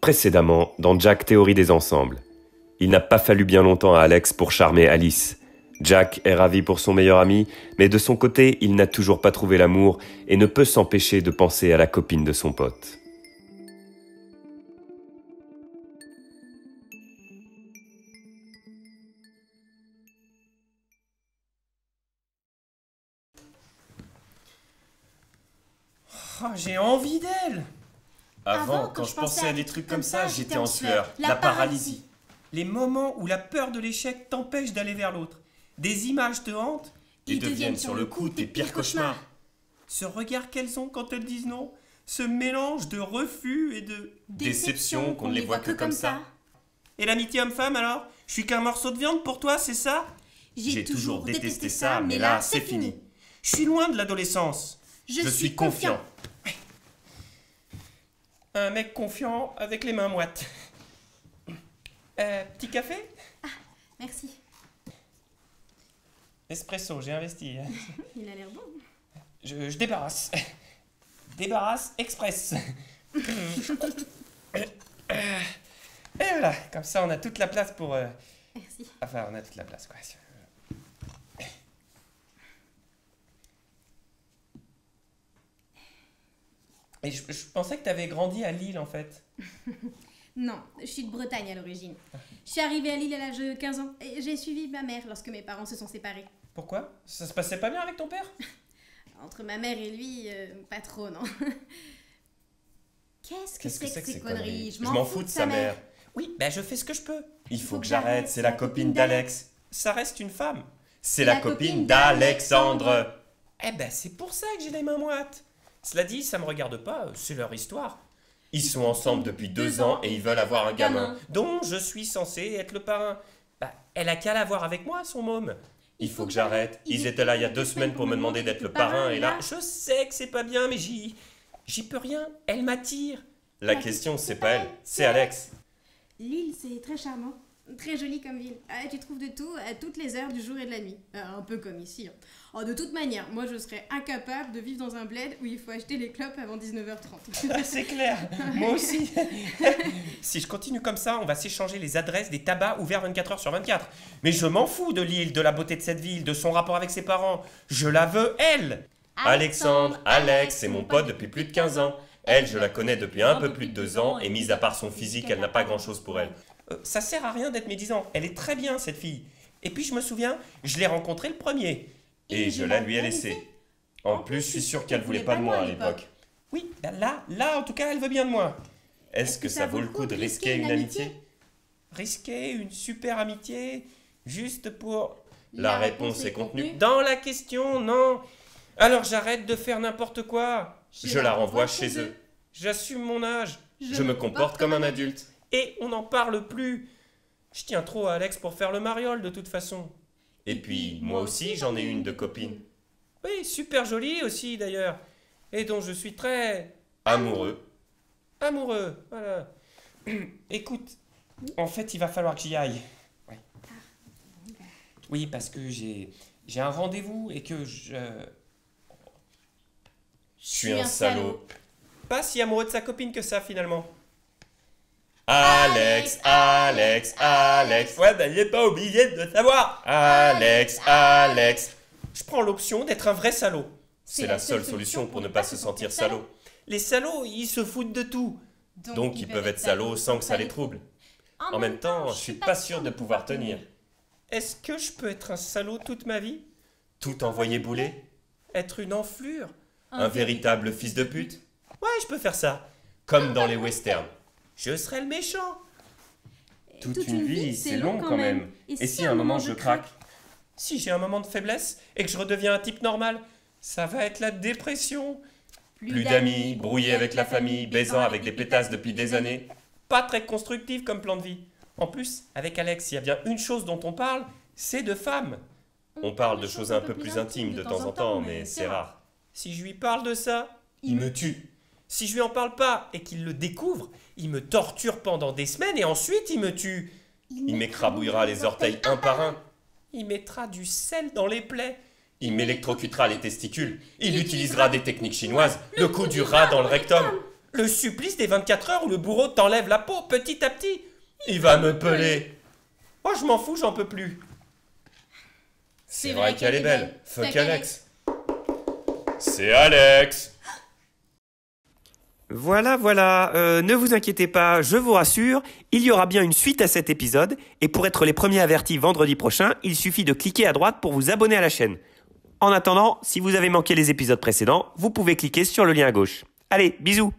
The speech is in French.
Précédemment, dans Jack Théorie des ensembles. Il n'a pas fallu bien longtemps à Alex pour charmer Alice. Jack est ravi pour son meilleur ami, mais de son côté, il n'a toujours pas trouvé l'amour et ne peut s'empêcher de penser à la copine de son pote. Oh, j'ai envie d'elle. Avant, quand je pensais à des trucs comme ça, j'étais en sueur. La paralysie. Les moments où la peur de l'échec t'empêche d'aller vers l'autre. Des images te hantent. Ils deviennent sur le coup tes pires cauchemars. Ce regard qu'elles ont quand elles disent non. Ce mélange de refus et de déception qu'on ne les voit que comme ça. Et l'amitié homme-femme alors? Je suis qu'un morceau de viande pour toi, c'est ça? J'ai toujours détesté ça, mais là, c'est fini. Je suis loin de l'adolescence. Je suis confiant. Un mec confiant avec les mains moites. Petit café? Ah, merci. Espresso, j'ai investi. Il a l'air bon. Je débarrasse. Débarrasse express. Et voilà, comme ça on a toute la place pour... Merci. Enfin, on a toute la place, quoi. Et je pensais que tu avais grandi à Lille, en fait. Non, je suis de Bretagne à l'origine. Je suis arrivée à Lille à l'âge de 15 ans et j'ai suivi ma mère lorsque mes parents se sont séparés. Pourquoi? Ça se passait pas bien avec ton père? Entre ma mère et lui, pas trop, non. Qu'est-ce que c'est que ces conneries? Je m'en fous de sa mère. Oui, je fais ce que je peux. Il faut que j'arrête, c'est la copine d'Alex. Ça reste une femme. C'est la copine d'Alexandre. C'est pour ça que j'ai les mains moites. Cela dit, ça me regarde pas, c'est leur histoire. Ils sont ensemble depuis 2 ans et ils veulent avoir un gamin. Dont je suis censé être le parrain. Elle a qu'à l'avoir avec moi, son môme. Il faut que j'arrête. Ils étaient là il y a 2 semaines pour me demander d'être le parrain et là... Je sais que c'est pas bien, mais j'y peux rien. Elle m'attire. La question, c'est pas elle, c'est Alex. Lille, c'est très charmant. Très joli comme ville. Tu trouves de tout à toutes les heures du jour et de la nuit. Un peu comme ici. De toute manière, moi je serais incapable de vivre dans un bled où il faut acheter les clopes avant 19h30. C'est clair, moi aussi. Si je continue comme ça, on va s'échanger les adresses des tabacs ouverts 24h sur 24. Mais je m'en fous de Lille, de la beauté de cette ville, de son rapport avec ses parents. Je la veux, elle. Alexandre, Alex, c'est mon pote depuis plus de 15 ans. Elle, je la connais depuis un peu plus de 2 ans et mis à part son physique, elle n'a pas grand-chose pour elle. Ça sert à rien d'être médisant. Elle est très bien, cette fille. Et puis, je me souviens, je l'ai rencontrée le premier. Et je la lui ai laissée. En plus, je suis sûr qu'elle voulait pas de moi à l'époque. Oui, là, en tout cas, elle veut bien de moi. Est-ce que ça vaut le coup de risquer une amitié? Risquer une super amitié, juste pour... La réponse est contenue. Dans la question, non. Alors j'arrête de faire n'importe quoi. Je la renvoie chez eux. J'assume mon âge. Je me comporte comme un adulte. Et on n'en parle plus. Je tiens trop à Alex pour faire le mariole de toute façon. Et puis, moi aussi, j'en ai une de copine. Oui, super jolie aussi d'ailleurs. Et dont je suis très... Amoureux. Amoureux, voilà. Écoute, en fait, il va falloir que j'y aille. Ouais. Oui, parce que j'ai un rendez-vous et que je... Je suis un salaud. Pas si amoureux de sa copine que ça, finalement. Alex, Alex, Alex. Ouais, il n'est pas obligé de savoir. Alex, Alex. Je prends l'option d'être un vrai salaud. C'est la seule solution pour ne pas se sentir salaud. Les salauds, ils se foutent de tout. Donc ils peuvent être salauds sans que ça les trouble. En même temps, je suis pas sûr de pouvoir tenir. Est-ce que je peux être un salaud toute ma vie? Tout envoyer bouler? Être une enflure? Un véritable fils de pute? Ouais, je peux faire ça. Comme dans les westerns. Je serai le méchant. Toute une vie, c'est long quand même. Et si à un moment je craque? Si j'ai un moment de faiblesse et que je redeviens un type normal, ça va être la dépression. Plus d'amis, brouillé avec la famille, baisant avec des pétasses depuis des années. Pas très constructif comme plan de vie. En plus, avec Alex, il y a bien une chose dont on parle, c'est de femmes. On parle de choses un peu plus intimes de temps en temps, mais c'est rare. Si je lui parle de ça, il me tue. Si je lui en parle pas et qu'il le découvre, il me torture pendant des semaines et ensuite il me tue. Il m'écrabouillera les orteils un par un. Il mettra du sel dans les plaies. Il m'électrocutera les testicules. Il utilisera des techniques chinoises. Le coup du rat dans le rectum. Le supplice des 24 heures où le bourreau t'enlève la peau petit à petit. Il va me peler. Oh, je m'en fous, j'en peux plus. C'est vrai qu'elle est belle. Fuck Fuck Alex. C'est Alex. Voilà, ne vous inquiétez pas, je vous rassure, il y aura bien une suite à cet épisode, et pour être les premiers avertis vendredi prochain, il suffit de cliquer à droite pour vous abonner à la chaîne. En attendant, si vous avez manqué les épisodes précédents, vous pouvez cliquer sur le lien à gauche. Allez, bisous!